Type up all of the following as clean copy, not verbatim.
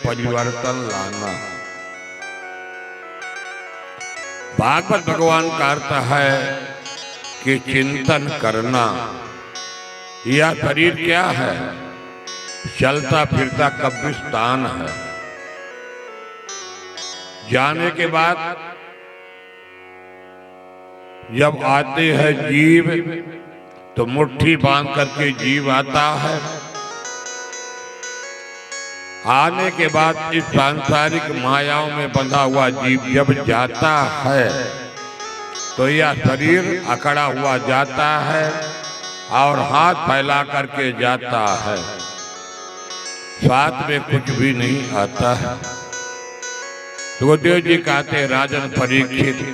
परिवर्तन लाना। भागवत भगवान का अर्थ है कि चिंतन करना। यह शरीर क्या है? चलता फिरता कब्रिस्तान है। जाने के बाद जब आते हैं जीव तो मुट्ठी बांध करके जीव आता है। आने के बाद इस सांसारिक मायाओं में बंधा हुआ जीव जब जाता है तो यह शरीर अकड़ा हुआ जाता है और हाथ फैला करके जाता है। साथ में कुछ भी नहीं आता है। सुखदेव जी कहते राजन परीक्षित,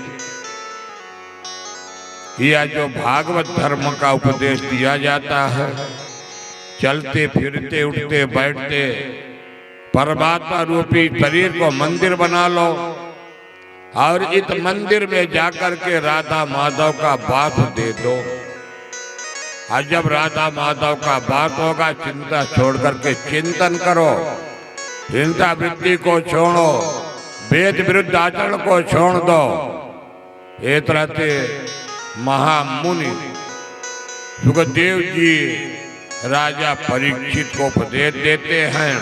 यह जो भागवत धर्म का उपदेश दिया जाता है, चलते फिरते उठते बैठते परमात्मा रूपी शरीर को मंदिर बना लो और इस मंदिर में जाकर के राधा माधव का वास दे दो। और जब राधा माधव का वास होगा, चिंता छोड़ करके चिंतन करो, चिंता वृत्ति को छोड़ो, वेद विरुद्ध आचरण को छोड़ दो। ये तरह से महामुनि सुखदेव जी राजा परीक्षित को उपदेश देते हैं।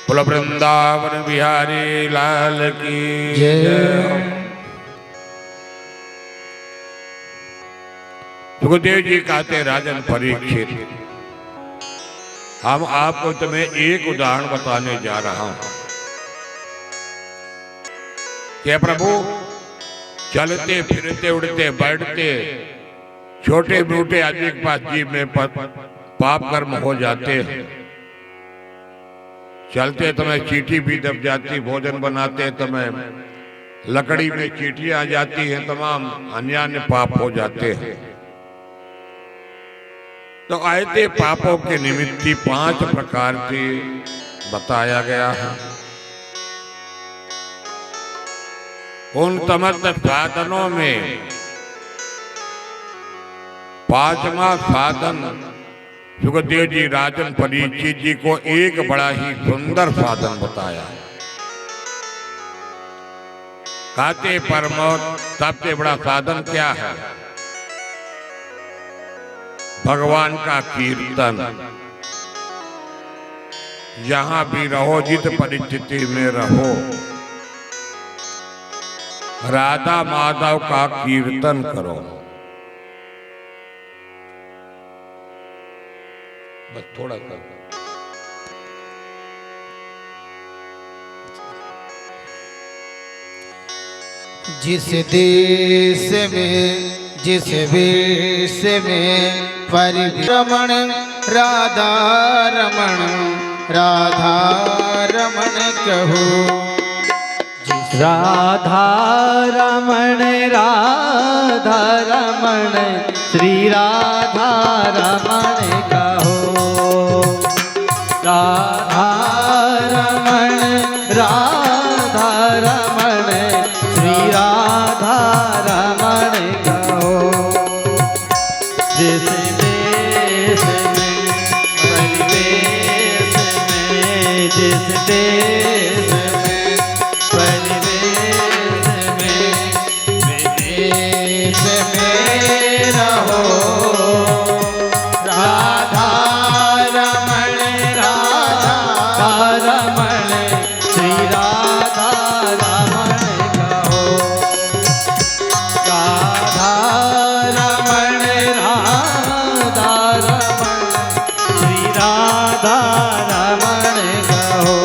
बोलो वृंदावन बिहारी लाल की जय। सुखदेव जी कहते राजन परीक्षित, हम आपको तुम्हें एक उदाहरण बताने जा रहा हूं कि प्रभु चलते फिरते उड़ते बैठते छोटे मोटे अधिक बात जीव में पाप कर्म हो जाते हैं। चलते समय चींटी भी दब जाती, भोजन बनाते समय लकड़ी में चींटियां आ जाती हैं, तमाम अन्य पाप हो जाते हैं। तो ऐसे पापों के निमित्त 5 प्रकार के बताया गया है। उन समस्त साधनों में 5वां साधन सुखदेव जी राजन परीक्षित जी को एक बड़ा ही सुंदर साधन बताया। कहते परमोत सबसे बड़ा साधन क्या है? भगवान का कीर्तन। जहां भी रहो, जिस परिस्थिति में रहो, राधा माधव का कीर्तन करो। बस थोड़ा सा। जिस देश में जिस वेश में परिभ्रमण राधा रमण राधा रमण कहो। राधा रमण राधा रमण श्री राधा रमण कहो। राधा रमण राधा रमण श्री राधा रमण कहो। जिस देश में परिवेश में, जिस देश में परिवेश में, विदेश में रहो, राधा रमण राधा रमण श्री राधा रमण कहो। राधा रमण राधा रमण श्री राधा रमण कहो।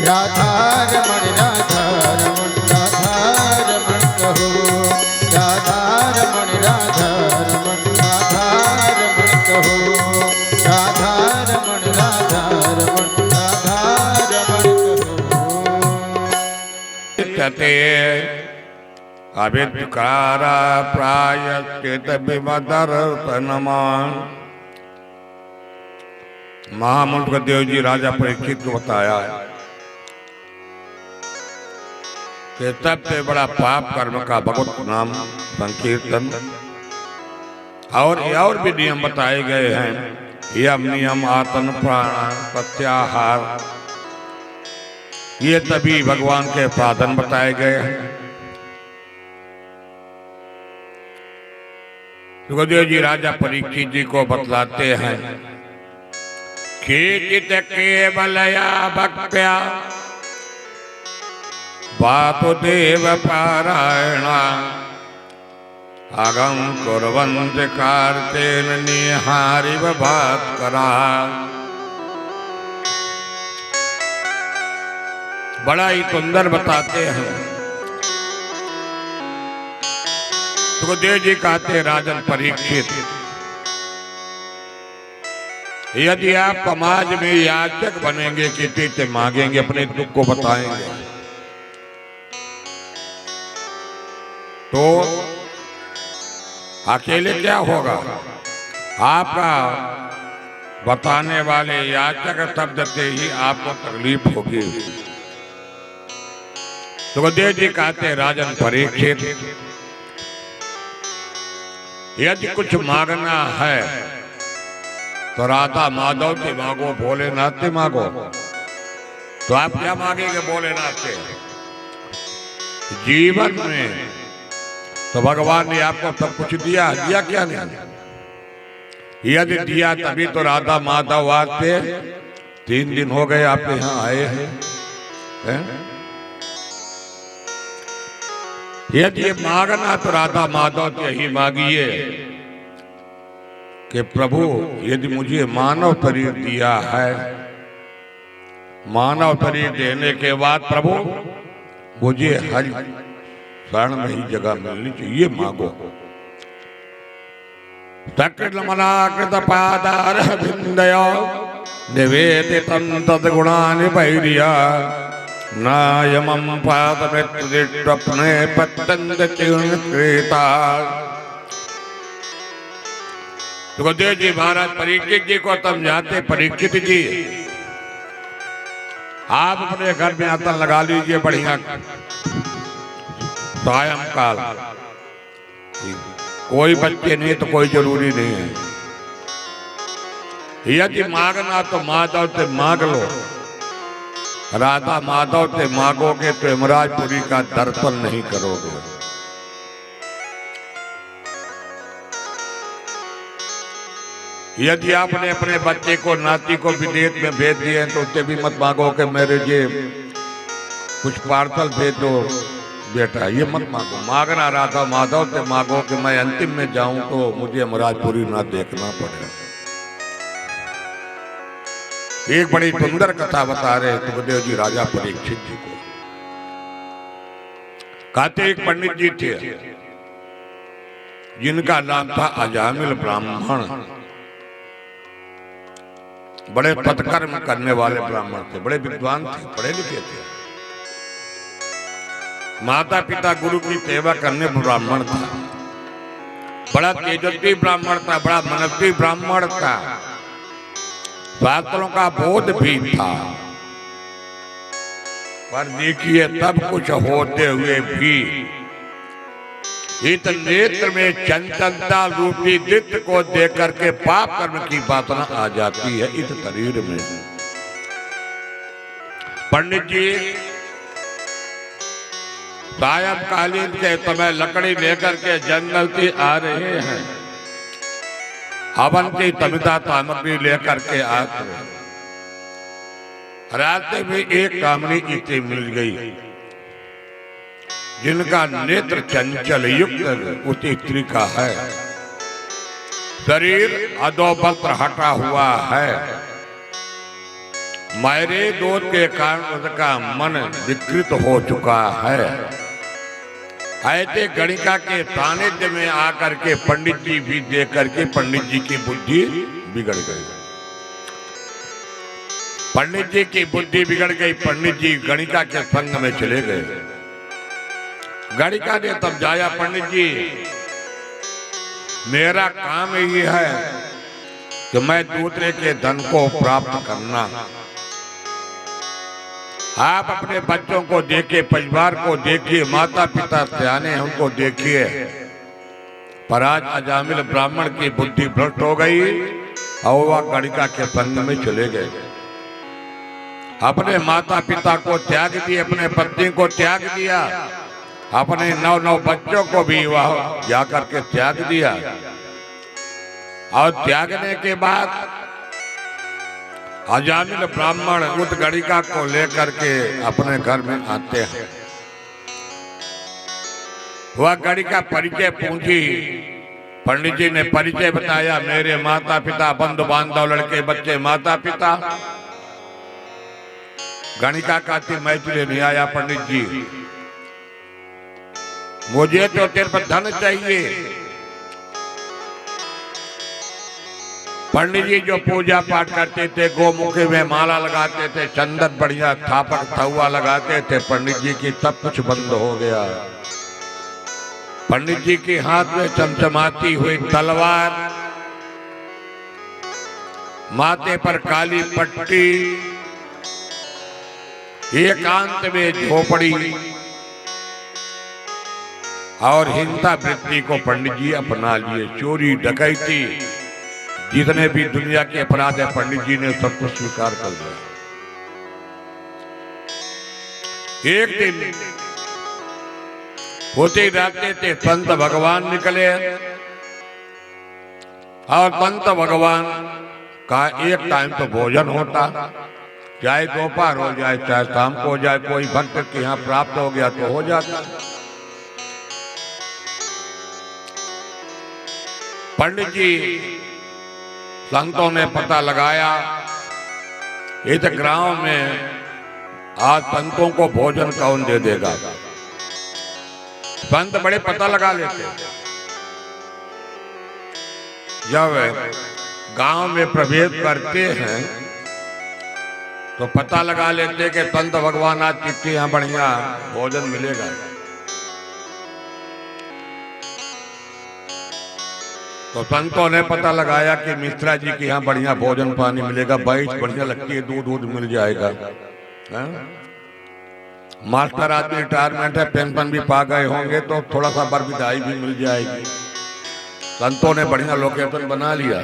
राधा रमण राधा रमण राधा रमण कहो। राधा रमण राधा रमण राधा रमण कहो। राधा रमण राधा रमण परीक्षते अभिकारा प्रायश्चित विमदर्शनमान। महामंत्र देव जी राजा परीक्षित को बताया कि सबसे बड़ा पाप कर्म का भगवत नाम संकीर्तन, और भी नियम बताए गए हैं, यम नियम आसन प्राण प्रत्याहार, ये तभी भगवान के साधन बताए गए हैं। सुखदेव जी राजा परीक्षित जी को बतलाते हैं केचित केवलया भक्त्या वासुदेव पारायणा अगम कुर्वन्त कार्तेन निहारिव भास्करा। बड़ा ही सुंदर बताते हैं। सुखदेव जी कहते राजन परीक्षित, यदि आप समाज में याचक बनेंगे, किसी से मांगेंगे, अपने दुख को बताएंगे, तो अकेले क्या होगा? आपका बताने वाले याचक शब्द से ही आपको तकलीफ होगी। सुखदेव जी कहते राजन परीक्षित, यदि कुछ मांगना है तो राधा माधव से मांगो, भोलेनाथ से मांगो। तो आप क्या मांगेंगे भोलेनाथ से? जीवन में तो भगवान ने आपको सब कुछ दिया, दिया क्या नहीं? यदि दिया तभी तो राधा माधव आते। 3 दिन हो गए आपके यहाँ आए हैं। यदि ये मांगना तो राधा माधव से ही मांगिए कि प्रभु यदि मुझे मानव शरीर दिया है, मानव शरीर देने के बाद प्रभु मुझे हर शरण में ही जगह मिलनी चाहिए, मांगो। सकृतमनाकृत पादार विंदयो निवेदितं तद्गुणानि वैर्या नायमं पादमित्रपने पतंग चीर्णकृता। सुखदेव जी महाराज परीक्षित जी को समझाते, परीक्षित जी आप अपने घर में आसन लगा लीजिए बढ़िया, सायंकाल। कोई बच्चे नहीं तो कोई जरूरी नहीं है। यदि मांगना तो माधव से मांग लो, राधा माधव से मांगोगे तो यमराजपुरी का दर्शन नहीं करोगे। यदि आपने अपने बच्चे को, नाती को विदेश में भेज दिए तो उससे भी मत मांगो कि मेरे लिए कुछ पार्सल भेज दो बेटा, ये मत मांगो। मांगना राधा माधव से मांगो कि मैं अंतिम में जाऊं तो मुझे यमराजपुरी ना देखना पड़े। एक बड़ी सुंदर कथा बता रहे सुखदेव जी राजा परीक्षित जी को। कहते एक पंडित जी थे जिनका नाम था अजामिल ब्राह्मण। बड़े सत्कर्म करने वाले ब्राह्मण थे, बड़े विद्वान थे, पढ़े लिखे थे। माता पिता गुरु की सेवा करने ब्राह्मण था। बड़ा तेजस्वी ब्राह्मण था, बड़ा मनस्वी ब्राह्मण था, शास्त्रों का बोध भी था। पर देखिए सब कुछ होते हुए भी इस नेत्र में चंचलता रूपी दित्य को देख करके पाप कर्म की वासना आ जाती है इस शरीर में। पंडित जी सायंकालीन के समय लकड़ी लेकर के जंगल से आ रहे हैं, हवन की तमिता सामग्री लेकर के आते हैं। रास्ते में एक कामनी इसे मिल गई जिनका नेत्र चंचल युक्त उस स्त्री का है। शरीर अधोवस्त्र हटा हुआ है। मेरे दोष के कारण उसका मन विकृत हो चुका है। ऐसे गणिका के सानिध्य में आकर के पंडित जी भी देख करके पंडित जी की बुद्धि बिगड़ गई। पंडित जी की बुद्धि बिगड़ गई। पंडित जी गणिका के संग में चले गए। गणिका ने तब जाया, पंडित जी मेरा काम ये है कि मैं दूसरे के धन को प्राप्त करना। आप अपने बच्चों को देखिए, परिवार को देखिए, माता पिता सियाने हैं उनको देखिए, पर आज अजामिल ब्राह्मण की बुद्धि भ्रष्ट हो गई और वह गणिका के संग में चले गए। अपने माता पिता को त्याग दिए, अपने पत्नी को त्याग दिया, अपने 9 बच्चों को भी वह जाकर के त्याग दिया। और त्यागने के बाद अजामिल ब्राह्मण उस गणिका को लेकर के अपने घर में आते हैं। वह गणिका परिचय पूछी, पंडित जी ने परिचय बताया, मेरे माता पिता, बंधु बांधव, लड़के बच्चे, माता पिता। गणिका कहती, मैं तुझे नहीं आया पंडित जी, मुझे तो तेरे पर धन चाहिए। पंडित जी जो पूजा पाठ करते थे, गोमुखी में माला लगाते थे, चंदन बढ़िया थापक थुआ लगाते थे, पंडित जी की सब कुछ बंद हो गया। पंडित जी के हाथ में चमचमाती हुई तलवार, माथे पर काली पट्टी, एकांत में झोपड़ी और हिंसा वृत्ति को पंडित जी अपना लिए। चोरी डकैती जितने भी दुनिया के अपराध है, पंडित जी ने सब कुछ स्वीकार कर लिया। एक दिन होते रहते थे, संत भगवान निकले और संत भगवान का एक टाइम तो भोजन होता, चाहे दोपहर हो जाए चाहे शाम को हो जाए, कोई भक्त के यहाँ प्राप्त हो गया तो हो जाता। पंडित जी संतों ने पता लगाया, इस ग्राम में आज संतों को भोजन कौन दे देगा। संत बड़े पता लगा लेते। जब गांव में प्रवेश करते हैं तो पता लगा लेते कि संत भगवान आज कितने यहाँ बढ़िया भोजन मिलेगा। तो संतों ने पता लगाया कि मिश्रा जी के यहाँ बढ़िया भोजन पानी मिलेगा, बाइस बढ़िया लगती है, दूध मिल जाएगा। मास्टर आदमी रिटायरमेंट है, पेंशन भी पा गए होंगे तो थोड़ा सा बरविदाई भी मिल जाएगी। संतों ने बढ़िया लोकेशन बना लिया।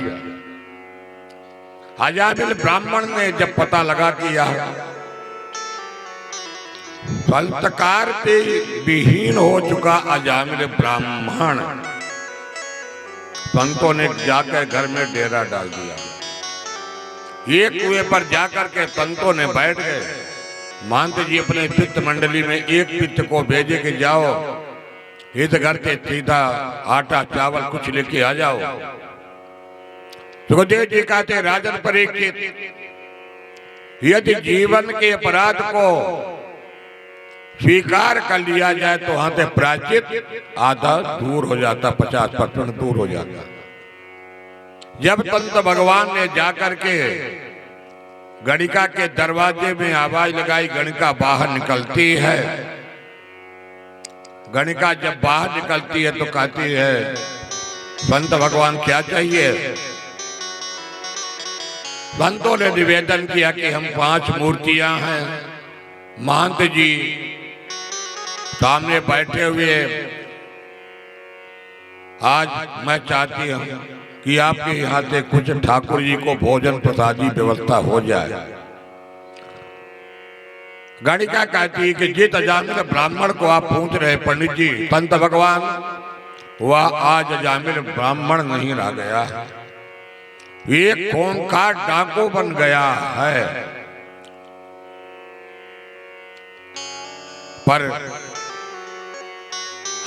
अजामिल ब्राह्मण ने जब पता लगा कि यह संस्कार से विहीन हो चुका अजामिल ब्राह्मण, संतों ने जाकर घर में डेरा डाल दिया। एक कुएं पर जाकर के संतों ने बैठ गए। महंत जी अपने पित्त मंडली में एक पित्त को भेजे कि जाओ इस घर के सीधा आटा चावल कुछ लेके आ जाओ। सुखदेव जी कहते, राजन परीक्षित, यदि जीवन के अपराध को स्वीकार कर लिया जाए तो वहां से प्रायश्चित आधा दूर हो जाता, 50% दूर हो जाता। जब संत भगवान ने जाकर के गणिका के दरवाजे में आवाज लगाई, गणिका बाहर निकलती है। गणिका जब बाहर निकलती है तो कहती है, संत भगवान क्या चाहिए। संतों ने निवेदन किया कि हम 5 मूर्तियां हैं, महंत जी सामने बैठे हुए, आज मैं चाहती हूं कि आपके यहाँ से कुछ ठाकुर जी को भोजन प्रसादी व्यवस्था हो जाए। गणिका कहती है कि जिस अजामिल ब्राह्मण को आप पूछ रहे पंडित जी, संत भगवान, वह आज अजामिल ब्राह्मण नहीं रह गया, एक खूंखार डाकू बन गया है। पर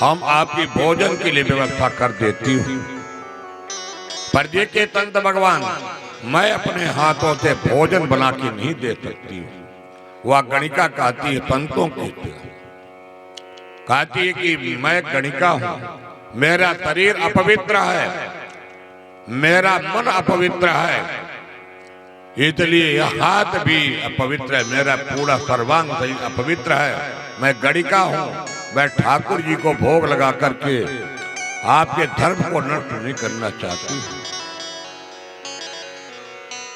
हम आपकी भोजन के लिए व्यवस्था कर देती हूँ। पर देखिए संत भगवान, मैं अपने हाथों से भोजन बना के नहीं दे सकती हूँ। वह गणिका कहती है, संतों की कहती है कि मैं गणिका हूँ, मेरा शरीर अपवित्र है, मेरा मन अपवित्र है, इसलिए यह हाथ भी अपवित्र है, मेरा पूरा सर्वांग अपवित्र है। मैं गणिका हूँ, मैं ठाकुर जी को भोग लगा करके आपके धर्म को नष्ट नहीं करना चाहती।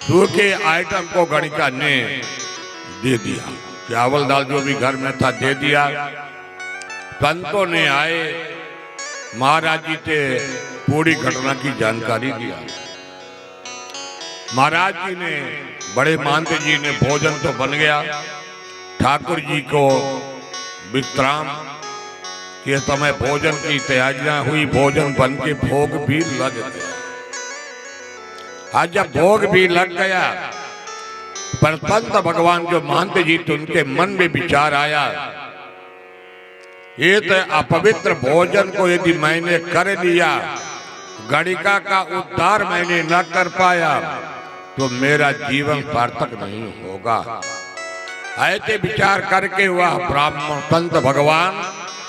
सूखे आइटम को गणिका ने दे दिया, चावल दाल जो भी घर में था दे दिया। संतों ने आए, महाराज जी से पूरी घटना की जानकारी दिया। महाराज जी ने, बड़े महंत जी ने, भोजन तो बन गया, ठाकुर जी को विश्राम के समय भोजन की तैयारियां हुई, भोजन बन के भोग भी लग गया। आज जब भोग भी लग गया, पर संत भगवान जो महंत जी थे उनके मन में विचार आया, ये तो अपवित्र भोजन को यदि मैंने कर लिया, गणिका का उद्धार मैंने न कर पाया, तो मेरा जीवन सार्थक नहीं होगा। ऐसे विचार करके वह ब्राह्मण संत भगवान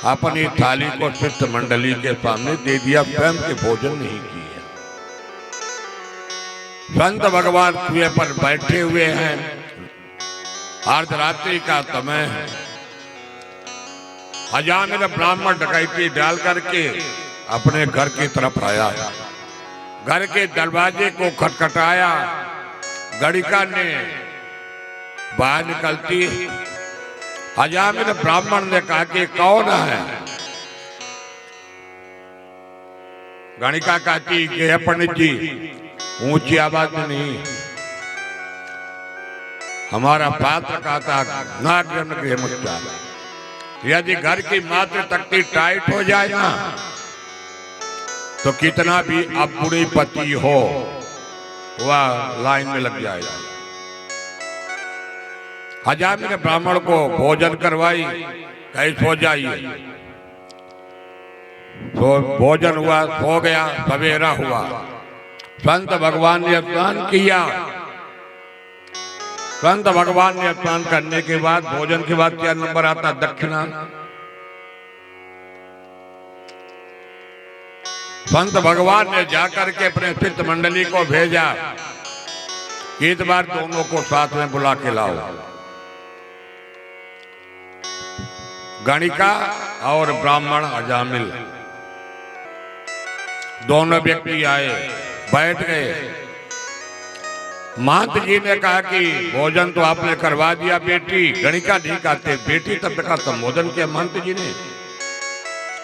अपनी थाली को शिष्य मंडली के सामने दे दिया, स्वयं के भोजन नहीं किया। संत भगवान कुएं पर बैठे हुए हैं, अर्धरात्रि का समय है। अजामिल ब्राह्मण डकैती डाल करके अपने घर की तरफ आया, घर के दरवाजे को खटखटाया। गणिका ने बाहर निकलती, अजामिल ब्राह्मण ने कहा कि कौन है? गणिका कहती कि पंडित जी, ऊंची आवाज में नहीं, हमारा पात्र कहता नाग्रह, यदि घर की मात्र तख्ती टाइट हो जाए ना, तो कितना भी अब बुढ़ी पति हो वह लाइन में लग जाएगा। अजामिल ब्राह्मण को भोजन करवाई, कहीं सो जाइए। तो भोजन हुआ, सो गया, सवेरा हुआ। संत भगवान ने स्नान किया। संत भगवान ने स्नान करने के बाद, भोजन के बाद क्या नंबर आता? दक्षिणा। संत भगवान ने जाकर के अपने शिष्य मंडली को भेजा कि इस बार दोनों को साथ में बुला के लाओ। गणिका और ब्राह्मण अजामिल दोनों व्यक्ति आए, बैठ गए। महंत जी ने कहा कि भोजन तो आपने करवा दिया बेटी। गणिका नहीं कहते, बेटी तब तक संबोधन किया महंत जी ने,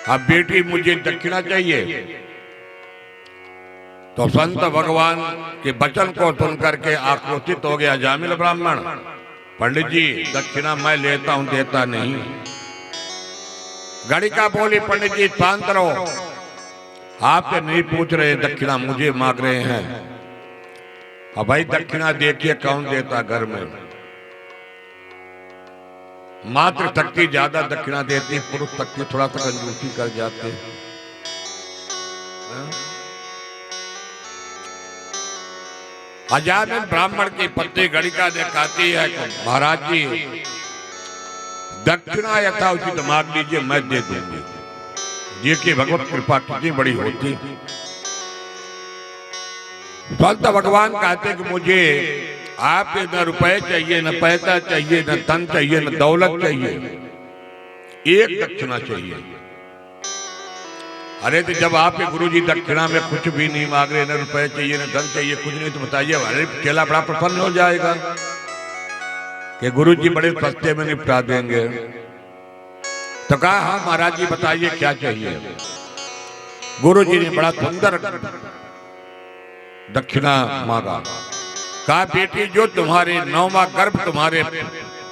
अब बेटी मुझे दक्षिणा चाहिए। तो संत भगवान के वचन को सुन करके आक्रोशित हो गया अजामिल ब्राह्मण, पंडित जी दक्षिणा मैं लेता हूं, देता नहीं। गणिका बोली, पंडित जी शांत रहो, आपसे नहीं पूछ रहे, दक्षिणा मुझे मांग रहे हैं। अब भाई दक्षिणा देखिए कौन देता घर में। मात्र शक्ति ज्यादा दक्षिणा देती, पुरुष शक्ति थोड़ा सा कंजूसी कर जाते। अजामिल ब्राह्मण की पत्नी गणिका ने कहती है कि महाराज जी दक्षिणा यथाउचित मांग लीजिए, मैं दे दूंगी। देखिए भगवत कृपा कितनी बड़ी होती। संत भगवान कहते कि मुझे आपके न रुपए चाहिए, न पैसा चाहिए, न धन चाहिए, न दौलत चाहिए, एक दक्षिणा चाहिए। अरे तो जब आपके गुरुजी दक्षिणा में कुछ भी नहीं मांग रहे, न रुपए चाहिए, न धन चाहिए, कुछ नहीं, तो बताइए अरे चेला बड़ा प्रसन्न हो जाएगा कि गुरुजी बड़े सस्ते में निपटा देंगे। तो कहा हाँ महाराज जी बताइए क्या चाहिए। गुरुजी ने बड़ा सुंदर दक्षिणा मांगा। कहा बेटी जो तुम्हारे 9वां गर्भ तुम्हारे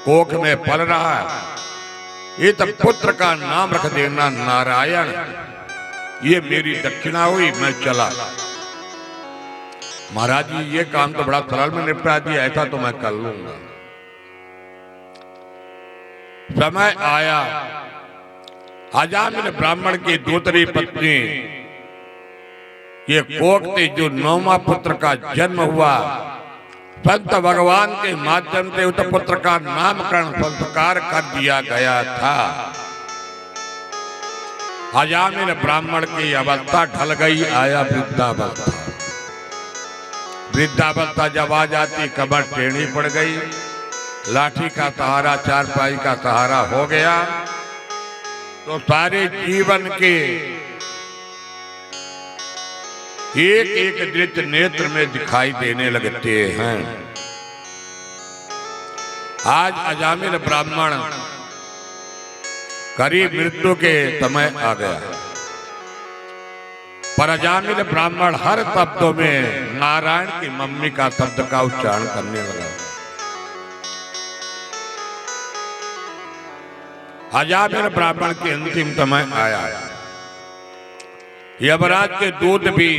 कोख में पल रहा है, ये तब पुत्र का नाम रख देना नारायण। ये मेरी दक्षिणा हुई, मैं चला। महाराज जी ये काम तो बड़ा सरल में निपटा दिया, ऐसा तो मैं कर लूंगा। समय आया, अजामिल ब्राह्मण की दूसरी पत्नी ये कोख से जो 9वां पुत्र का जन्म हुआ, संत भगवान के माध्यम से उस पुत्र का नामकरण संस्कार कर दिया गया था। अजामिल ब्राह्मण की अवस्था ढल गई, आया वृद्धावस्था। वृद्धावस्था जब आ जाती, कमर टेढ़ी पड़ गई, लाठी का सहारा, चारपाई का सहारा हो गया। तो सारे जीवन के एक एक दृश्य नेत्र में दिखाई देने लगते हैं। आज अजामिल ब्राह्मण करीब मृत्यु के समय आ गया, पर अजामिल ब्राह्मण हर शब्दों में नारायण की मम्मी का शब्द का उच्चारण करने लगा। अजामिल ब्राह्मण के अंतिम समय आया, यमराज के दूत भी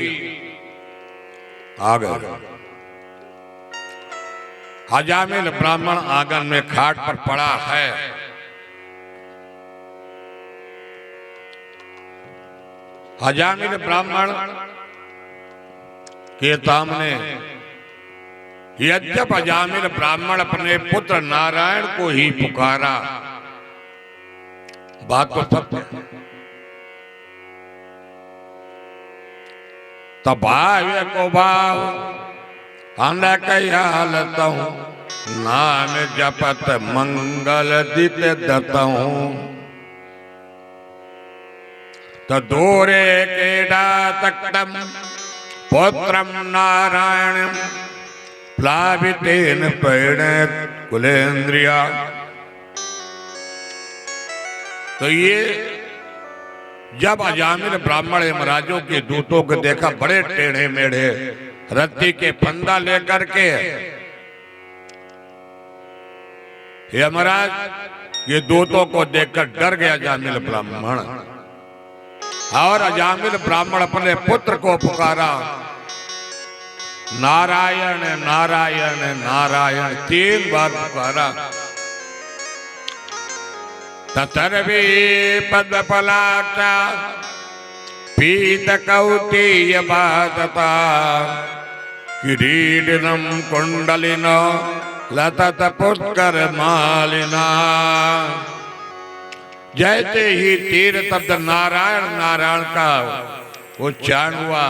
आ गए। अजामिल ब्राह्मण आंगन में खाट पर पड़ा है। अजामिल ब्राह्मण के सामने यद्यप अजामिल ब्राह्मण अपने पुत्र नारायण को ही पुकारा, बात तो सत्य है। तबावे को भाव अनकयालतहु नाम जपत मंगल दित दतहु तदोरे केडा तक्तम पुत्रम नारायण प्लावितेन पैणेत कुलेन्द्रिया। तो ये जब अजामिल ब्राह्मण यमराजों के दूतों को देखा, बड़े टेढ़े मेढ़े रत्ती के फंदा लेकर के, यमराज ये दूतों को देखकर डर गया अजामिल ब्राह्मण, और अजामिल ब्राह्मण अपने पुत्र को पुकारा, नारायण नारायण नारायण 3 बार पुकारा। ततर्वे पद्मपलाक्षा पीत कौटीय बादता किरीटिनं कुंडलिन लतत पुष्कर मालिना। जैसे ही 3 शब्द नारायण नारायण का उच्चारण हुआ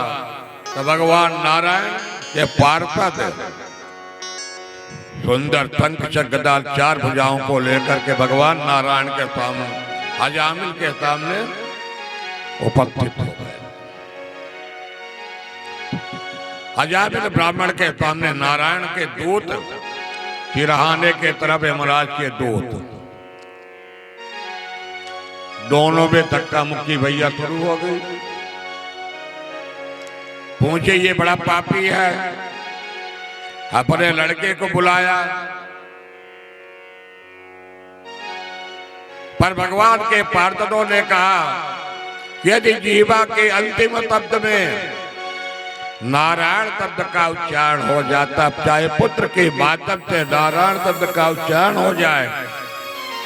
तो भगवान नारायण के पार्षद सुंदर शंख चक्र गदा 4 भुजाओं को लेकर के भगवान नारायण के सामने, अजामिल के सामने उपस्थित हो गए। अजामिल ब्राह्मण के सामने नारायण के दूत, सिरहाने के तरफ यमराज के दूत, दोनों में धक्का मुक्की भैया शुरू हो गई। पूछे ये बड़ा पापी है, अपने लड़के को बुलाया, पर भगवान के पार्षदों ने कहा यदि जीवा के अंतिम शब्द में नारायण शब्द का उच्चारण हो जाता, चाहे पुत्र के माध्यम से नारायण शब्द का उच्चारण हो जाए,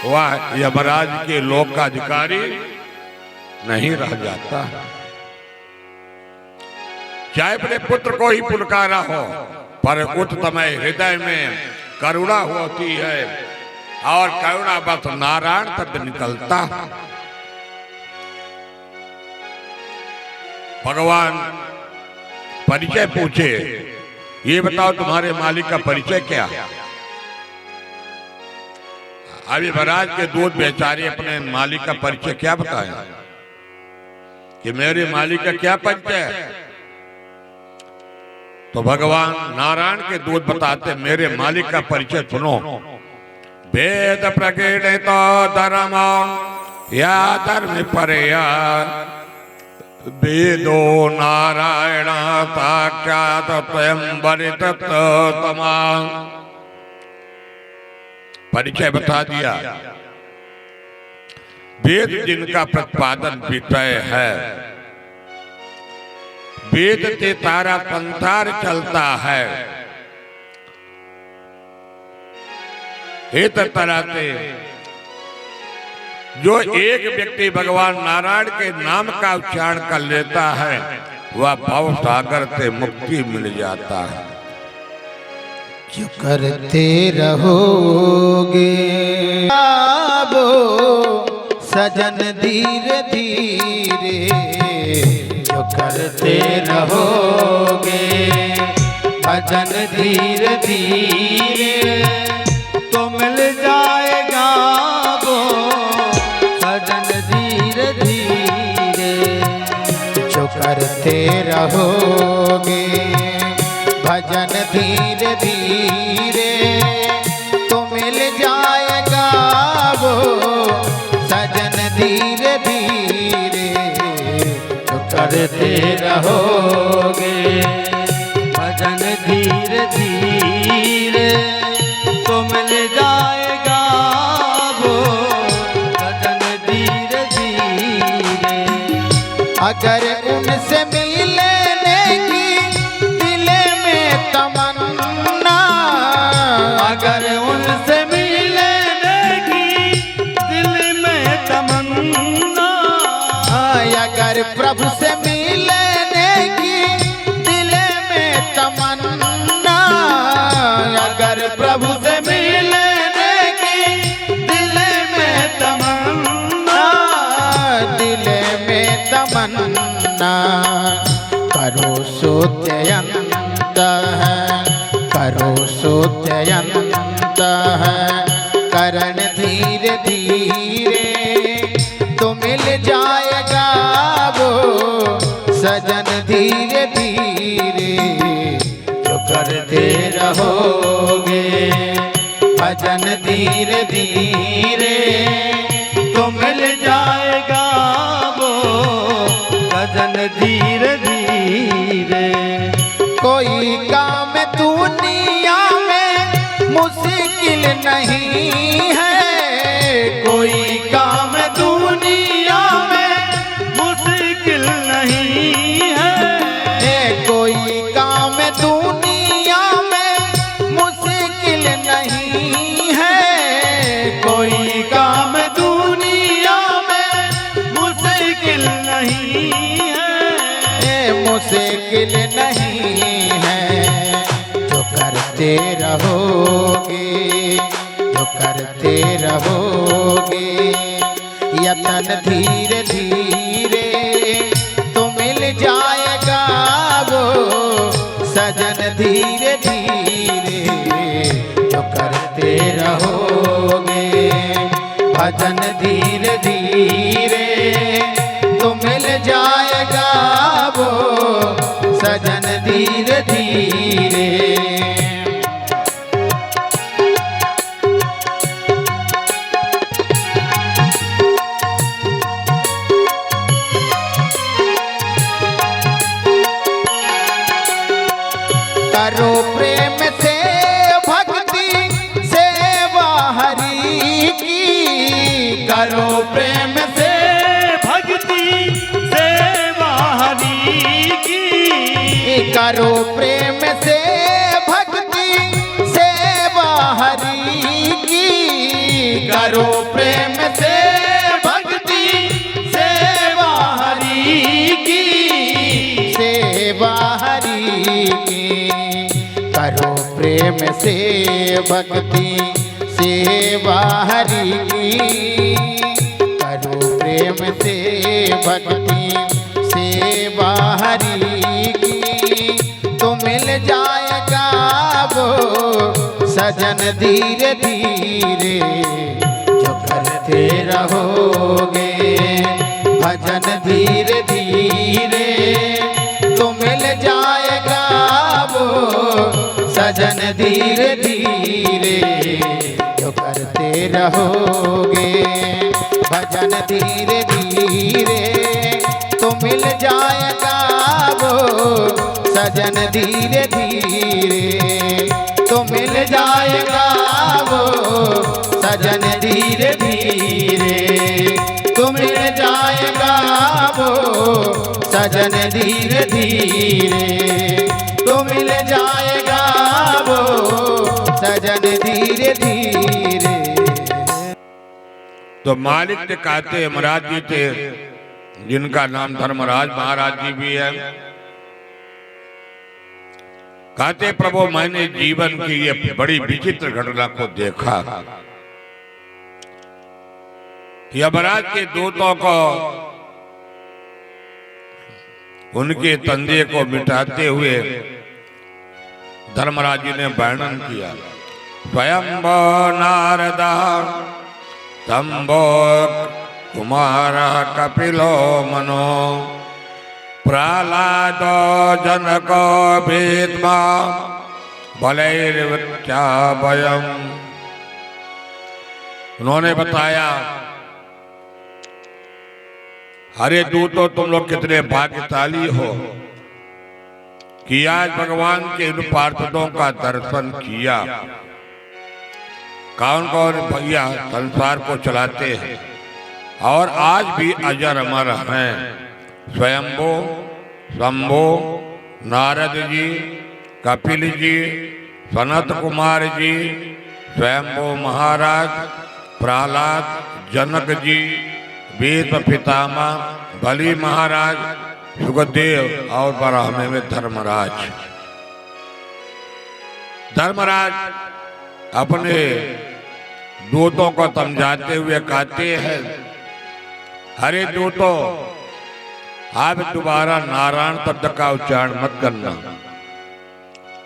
वह यमराज के लोक का अधिकारी नहीं रह जाता। चाहे अपने पुत्र को ही पुकारा हो, पर उस समय हृदय में करुणा होती है, और करुणा बस नारायण शब्द निकलता। भगवान परिचय पूछे, ये बताओ तुम्हारे मालिक का परिचय क्या है? अभी महाराज के दूत बेचारे अपने मालिक का परिचय क्या बताएं कि मेरे मालिक का क्या परिचय है? तो भगवान नारायण के दूत बताते, मेरे मालिक का परिचय सुनो। वेद प्रकीर्णित धर्म या धर्म परया वेदो नारायण साक्षात् स्वयं वरिततमा। परिचय बता दिया। वेद जिनका प्रतिपादन विषय है, वेद से सारा संसार चलता है, इस तरह से जो एक व्यक्ति भगवान नारायण के नाम का उच्चारण कर लेता है, वह भव सागर से मुक्ति मिल जाता है। जो करते रहोगे वो सजन धीरे धीरे, जो करते रहोगे भजन धीरे धीरे, तो मिल जाएगा वो सजन धीरे धीरे धीरे तो मिल जाएगा वो सजन धीरे धीरे जो करते रहोगे भजन धीरे धीरे तो मिल जाएगा वो भजन धीरे धीरे। अगर उनसे मिलने की दिल में तमन्ना, अगर उनसे मिलने की दिल में तमन्ना, अगर प्रभु से मिलने की दिल में तमन्ना, अगर प्रभु से मिलने की दिल में तमन्ना, दिल में तमन्ना करो सोत्यंत है, करो सोत्यंत है, करण धीरे धीरे तो मिल जाएगा वो सजन धीरे धीरे जो करते रहोगे भजन धीरे धीरे तो मिल जाएगा वो भजन धीरे धीरे। कोई काम दुनिया में मुश्किल नहीं है, कोई काम दुनिया में मुश्किल नहीं है, कोई काम दुनिया में मुश्किल नहीं है, कोई काम दुनिया में मुश्किल नहीं है, मुश्किल नहीं है जो करते रहोगे, जो करते रहोगे यतन धीरे धीरे तो मिल जाएगा वो सजन धीरे धीरे जो करते रहोगे भजन धीरे धीरे तो मिल जाएगा वो सजन धीरे धीरे। करो प्रेम से भक्ति सेवा हरि की, करो प्रेम से भक्ति सेवा हरि की, करो प्रेम से भक्ति सेवा हरि की, करो प्रेम से भक्ति सेवा हरि की, सेवा हरि की, करो प्रेम से भक्ति सेवा हरि की, करो प्रेम से भक्ति सेवा हरि की तो मिल जाएगा वो सजन धीरे धीरे जो करते रहोगे भजन धीरे धीरे तो मिल जाएगा वो सजन धीरे धीरे जो करते रहोगे भजन धीरे धीरे तो मिल जाएगा वो सजन धीरे धीरे तो मिल जाएगा वो सजन धीरे धीरे तो मिल जाएगा वो सजन धीरे धीरे तो मिल जाएगा वो सजन धीरे धीरे। तो मालिक ने कहते यमराज जी थे, जिनका नाम धर्मराज महाराज जी भी है। कहते प्रभु मैंने जीवन की ये बड़ी विचित्र घटना को देखा। यमराज के दूतों को उनके तंदे को मिटाते हुए धर्मराज जी ने वर्णन किया। स्वयंभो नारदा तंबो कुमार कपिलो मनो प्रहलादो जनको भीष्मा बलैर्वत्याभयम्। उन्होंने बताया, अरे दूतों तुम लोग कितने भाग्यशाली हो कि आज भगवान के इन पार्षदों का दर्शन किया। कौन कौन भैया संसार को चलाते हैं और आज भी अजर अमर हैं। स्वयंभो, शंभो, नारद जी, कपिल जी, सनत कुमार जी, स्वयंभो महाराज, प्रहलाद, जनक जी, वेद पितामह, बलि महाराज, सुखदेव और ब्राह्मण में धर्मराज। धर्मराज अपने दूतों को समझाते हुए कहते हैं, अरे दूतों, आप दोबारा नारायण शब्द का उच्चारण मत करना।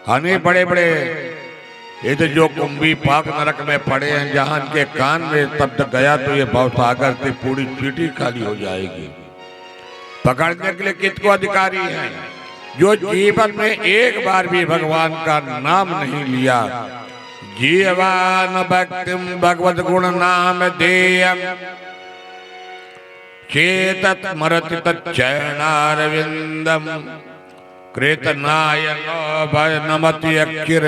अनेक बड़े बड़े ये तो जो कुंभी पाक नरक में पड़े हैं, जहां के कान में शब्द गया तो ये भवसागर से पूरी चीटी खाली हो जाएगी। पकड़ने के लिए किसको अधिकारी है? जो जीवन में एक बार भी भगवान का नाम नहीं लिया। जीवान भक्तिम भगवद गुण नाम देयम चेतत मरति तच्चरणारविंदम कृतनायनो भय नमति अक्षिर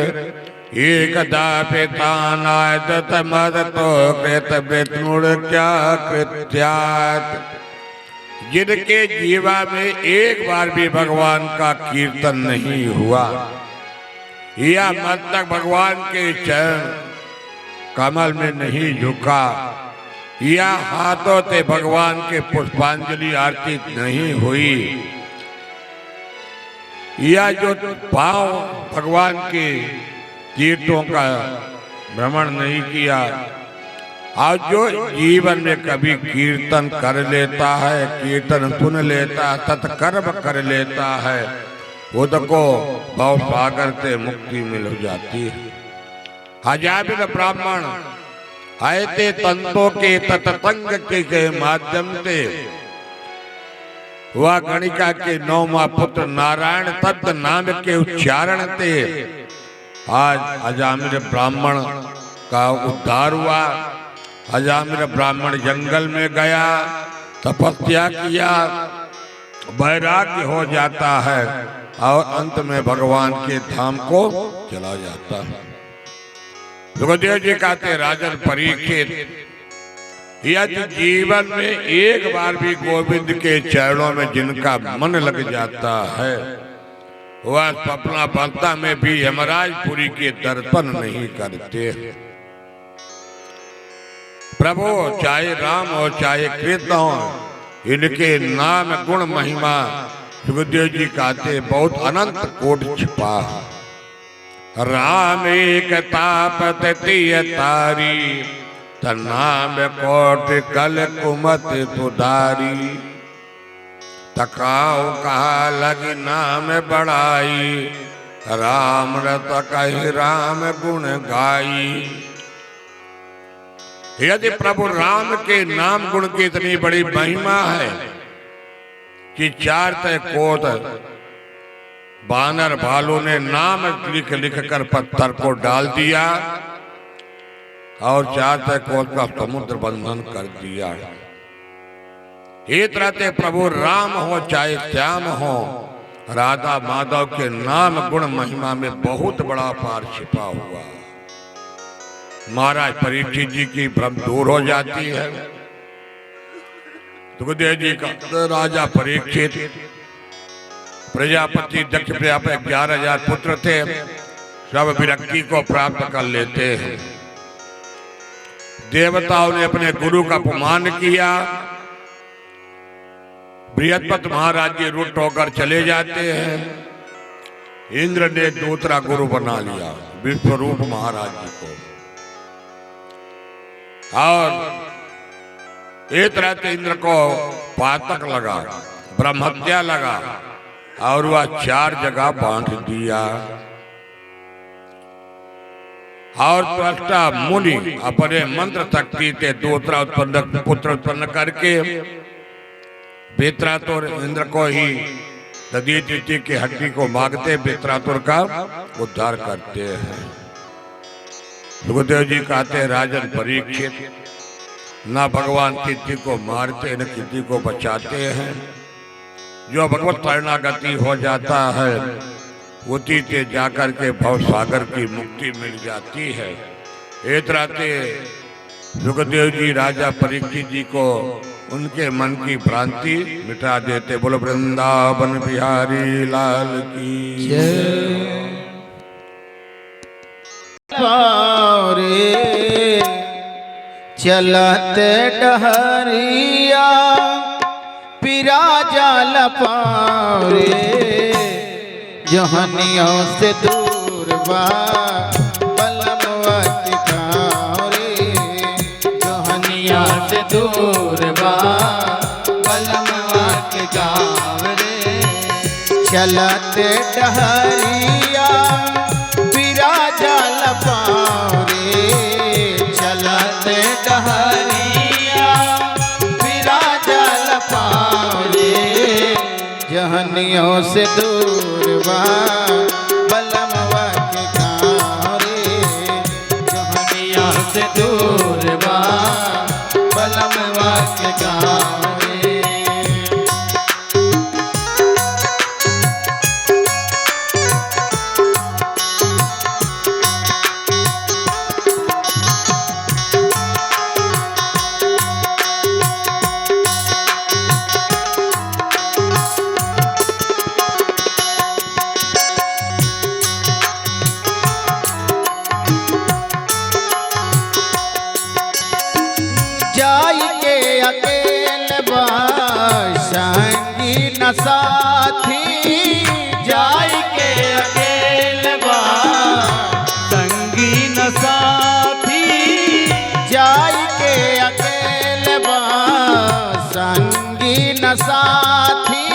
एकदा पेतानाय दत्तमदतो कृत वृत्नुड़ क्या कृत्यात्। जिनके जीवा में एक बार भी भगवान का कीर्तन नहीं हुआ या मस्तक भगवान के चरण कमल में नहीं झुका या हाथों से भगवान के पुष्पांजलि आरती नहीं हुई या जो पांव भगवान के तीर्थों का भ्रमण नहीं किया और जो जीवन में कभी कीर्तन कर लेता है, कीर्तन सुन लेता, सत्कर्म कर लेता है, वो तो को भव सागर से मुक्ति मिल जाती है। हजार ब्राह्मण आयते तंतों के ततंग के माध्यम से वह गणिका के नौमा पुत्र नारायण तत्व नाम के उच्चारण से आज अजामिल ब्राह्मण का उद्धार हुआ। अजामिल ब्राह्मण जंगल में गया, तपस्या किया, वैराग्य हो जाता है और अंत में भगवान के धाम को चला जाता है। सुखदेव जी कहते, राजन परीक्षित, यदि जीवन में एक बार भी गोविंद के चरणों में जिनका मन लग जाता है, वह सपना बलता में भी यमराजपुरी के दर्शन नहीं करते। प्रभु चाहे राम हो चाहे कृष्ण हो, इनके नाम गुण महिमा सुखदेव जी कहते बहुत अनंत कोट छिपा। राम एक तापत तारी, तनाम कोट कल कुमत तुदारी। तकाओ कहा लगी नाम बढ़ाई, राम रत कही राम गुण गाई। यदि प्रभु राम के नाम गुण की इतनी बड़ी महिमा है कि 4 कोट बानर भालू ने नाम लिख लिख कर पत्थर को डाल दिया और 4 कोट का समुद्र बंधन कर दिया। एक रहते प्रभु राम हो चाहे श्याम हो, राधा माधव के नाम गुण महिमा में बहुत बड़ा पार छिपा हुआ। महाराज परीक्षित जी की भ्रम दूर हो जाती है। सुखदेव जी का राजा परीक्षित प्रजापति दक्ष प्रजापति 11,000 पुत्र थे, सब विरक्ति को प्राप्त कर लेते हैं। देवताओं ने अपने गुरु का अपमान किया। बृहस्पति महाराज जी रुट होकर चले जाते हैं। इंद्र ने दूसरा गुरु बना लिया विश्वरूप महाराज जी को, और एक तरह से इंद्र को पातक लगा, ब्रह्महत्या लगा और वह 4 जगह बांट दिया। और त्वष्टा मुनि अपने मंत्र शक्ति से दूसरा पुत्र उत्पन्न करके बेत्रा तो इंद्र को ही नदी तिथि की हड्डी को मांगते वित्रातुर का उद्धार करते हैं। सुखदेव जी कहते हैं राजन परीक्षित, ना भगवान कीर्ति को मारते न कीर्ति को बचाते हैं। जो भगवत शरणागति हो जाता है उसी से जाकर के भव सागर की मुक्ति मिल जाती है। एक राते सुखदेव जी राजा परीक्षित जी को उनके मन की भ्रांति मिटा देते। बोलो वृंदावन बिहारी लाल की चलते डहरिया पिरा जाल पारे, जहनियों से दूर बा बलमवा के गाँव रे, जहनियों से दूर बा बलमवा के गाँव रे। चलते डहरिया पिरा जाल पारे, चलते डहरिया पिरा जाल पारे, जहनियों से दूर बा बलमवा के गाँव रे, जहनियों से दूर बा बलमवा के गाँव रे। संगी न साथी जाय के अकेल बा, संगी न साथी जाय के अकेल बा, संगी न साथी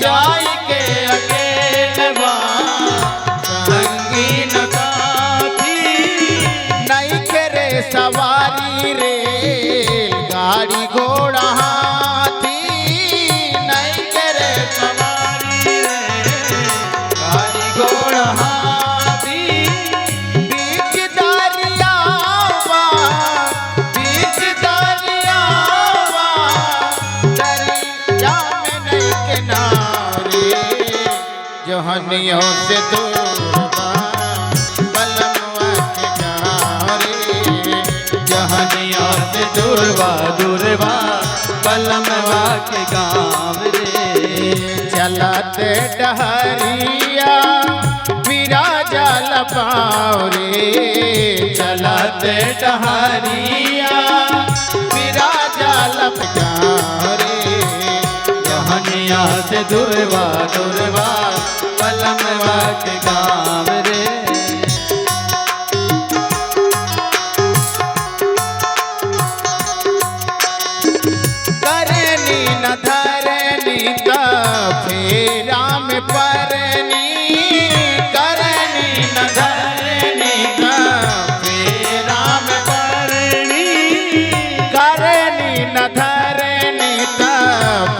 जाय के अकेल बा, संगी न साथी नहीं करे सवारी रे गाड़ी घोड़ा जहनियों से दूर बा बलमवा के गाँव रे, जहनियों से दूर बा बलमवा के गाँव रे। चलते डहरिया पिरा जाल पाँव रे, चलते डहरिया पिरा जाल गाँव रे, जहनिया से दूरवा बलमवा के गाँव रे। करनी न धरनी का फेरा में परनी, करनी न धरनी का फेरा में परनी, करनी न धरनी का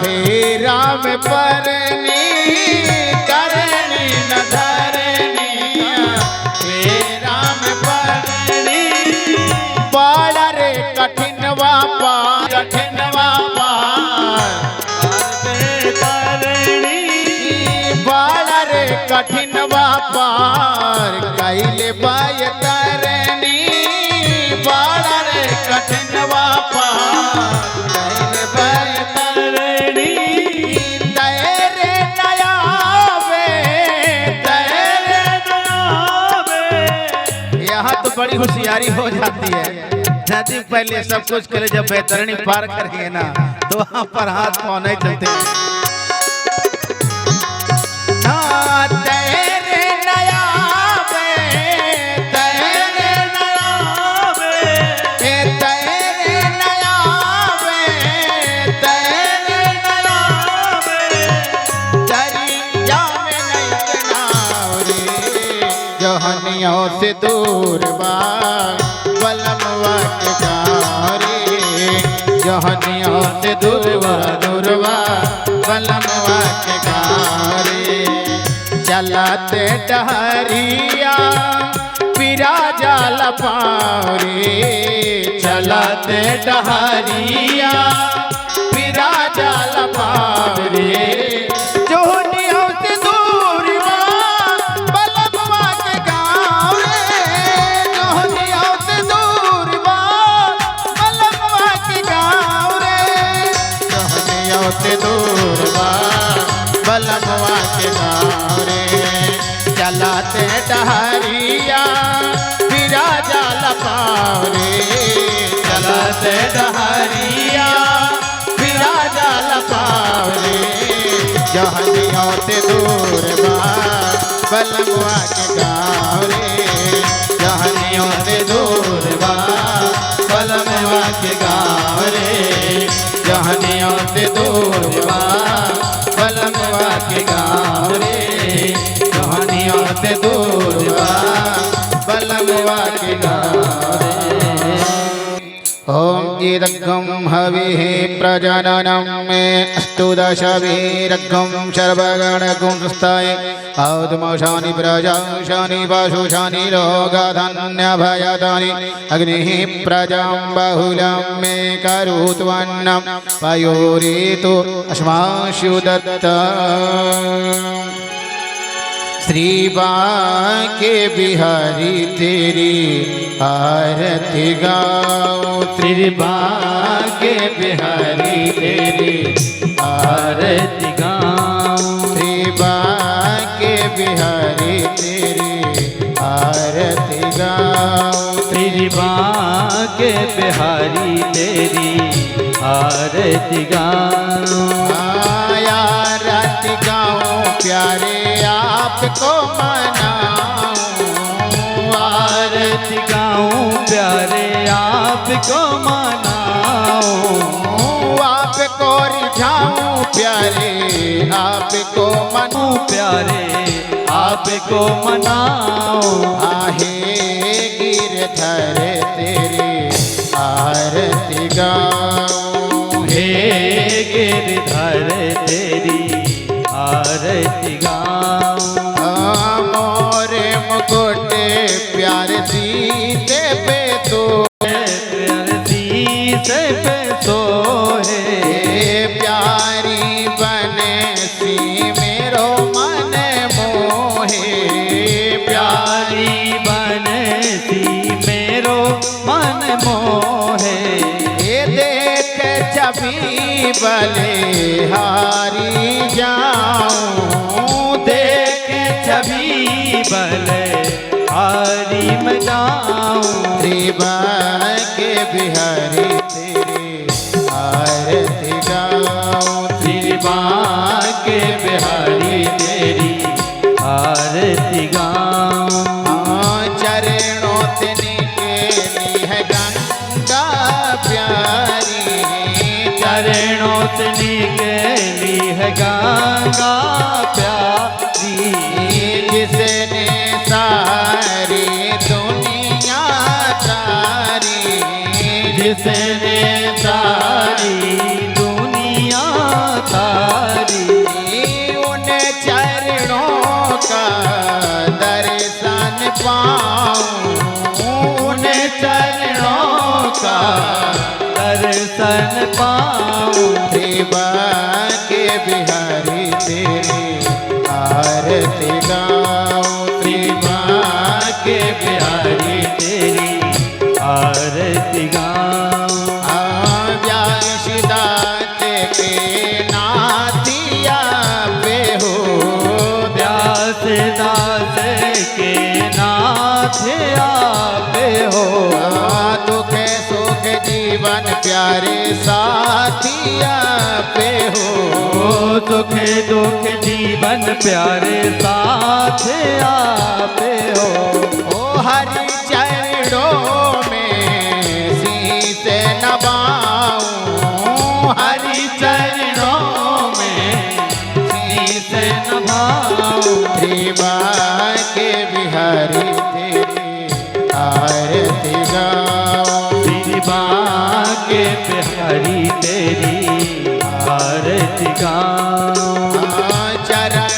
फेरा में परनी, करनी न धरनी का फेरा में परनी। बड़ा रे कठिनवा पार, कठिनवा पार बड़ा रे कठिनवा पार कैले बाय करनी, बड़ा रे कठिनवा पार कैले बाय करनी। तेरे नयावे, तेरे नयावे, यहाँ तो बड़ी होशियारी हो जाती है। नदी पहले सब कुछ करे, जब बैतरणी पार करेंगे ना तो वहां पर हाथ पाँव नहीं चलते। तेरे नयावे, तेरे नयावे, तेरे नयावे, तेरे नयावे, दरिया में नहीं किनारे, जहनियों से दूर बा बलमवा के गाँव रे, जहनियों से दूरवा बलमवा के गाँव रे। चलते डहरिया पिरा जाल पाँव रे। चलते डहरिया पिरा जाल पाँव रे। जोहनियों से दूर बलमवा के गाँव रे। जोहनियों से दूर बलमवा के गाँव रे। जोहनियों से दूर बलमवा के गाँव रे। चलाते डहरिया पिरा जाल पाँव रे। चलाते डहरिया पिरा जाल पाँव रे। जहनियों से दूर बलमवा के गाँव रे। जहनियों से दूर बलमवा के गाँव रे। जहनियों से दूर बलमवा के गाँव रे। जहनियों से दूर बलमवा के गाँव रे। ओम ईदग्गम हविः प्रजननं मे अस्तु दशभिरग्गं सर्वगणगुं सुस्थाय औदमशानि प्रजाशानि पशुशानि रोगधन्यभयदानि अग्निः प्रजां बहुलं मे करोत्वन्नं पयोरेतु अस्माशु दत्ता। श्री बांके बिहारी तेरी आरती गाओ। श्री बांके बिहारी तेरी आरती गाओ। श्री बांके बिहारी तेरी आरती गाओ। श्री बांके बिहारी तेरी आरती गाओ। आरती गाओ प्यारे आपको मनाऊं। आरती गाऊं प्यारे आपको मनाऊं। आपको रिझाऊं प्यारे आपको मनूं प्यारे आपको मनाऊं। आहे गिरधर तेरी आरती गाऊं। हे गिरधर तेरी आरती गाऊं। मोरे मुकुटे प्यारे सीते पे तो प्यारे सीते पे सोहे। प्यारी बने सी मेरो मन मोहे। प्यारी बने सी मेरो मन मोहे। ये देख छवि बले हारी जाऊं। देख छवि बले हारी में जाऊं। श्री बांके बिहारी तेरी आरती गाऊं। श्री बांके बिहारी तेरी आरती गाऊं। चरणों से निकली है गंगा प्यारी। चरणों से निकली है गंगा प्यारी। जिसने सारी दुनिया तारी। जिसने सारी दुनिया तारी। उन चरणों का दर्शन पाऊं। उन चरणों का दर्शन पाऊं। श्री बांके बिहारी तेरी आरती गाऊं। श्री बांके बिहारी तेरी आरती गाऊं। व्यासदास के नाथिया पे हो। व्यासदास के नाथ आपे हो। दुख सुख जीवन प्यारे साथिया पे हो। दुख दुख जीवन प्यारे साथ आपे हो। ओ हरि चरणों में शीश नवाऊं। हरि चरणों में शीश नभाऊं। श्री बांके बिहारी तेरी आरती गाऊं। श्री बांके बिहारी तेरी आरती गाऊं। चरण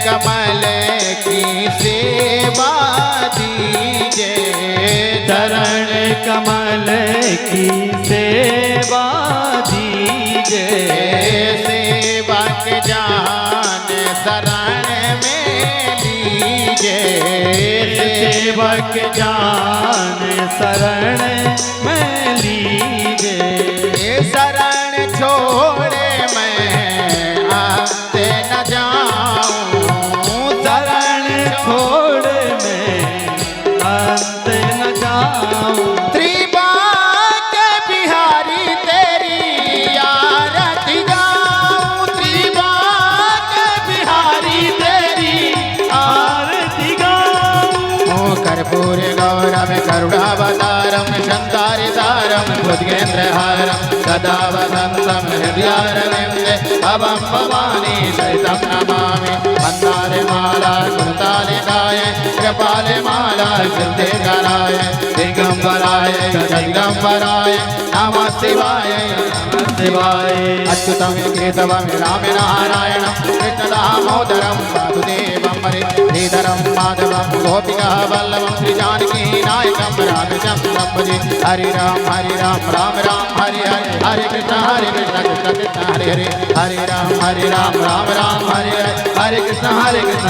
कमल की सेवा दीजे, चरण कमल की सेवा दीजे। सेवा के जान शरण में लीजे, सेवक जान शरण में लीजे। शरण छोड़े मैं आते न जाऊं, शरण छोड़ मैं अंत न जाऊं। त्रिबाक बिहारी तेरी आरती गाऊं, त्रिबाक बिहारी तेरी आरती गाऊं। कर्पूर गौरव करुणावतारम शांतारितारम भुजगेन्द्रहारम सदा वसंतम हृदयारविंदे भवं भवानी सहितं नमामि। मंदारे माला कुलतालिकाय कृपाले माला सिद्धिकराय दिगंबराय दिगंबराय नमः शिवाय नमः शिवाय। अच्युतं केशवं राम नारायणं कृष्ण दामोदरं वासुदेवं हरे श्रीधरं माधवं गोपिका वल्लभं श्री जानकी नायकं रामचंद्रं भजे। हरे राम राम राम हरे हरे, हरे कृष्ण कृष्ण कृष्ण हरे हरे, हरे राम राम हरे हरे, हरे कृष्ण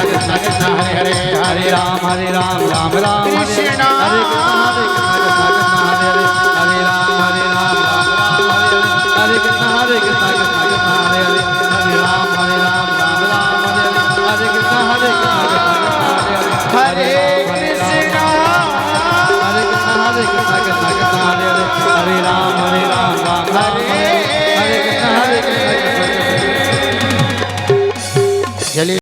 कृष्ण कृष्ण हरे हरे, हरे राम राम राम राम कृष्ण हरे कृष्ण हरे कृष्ण।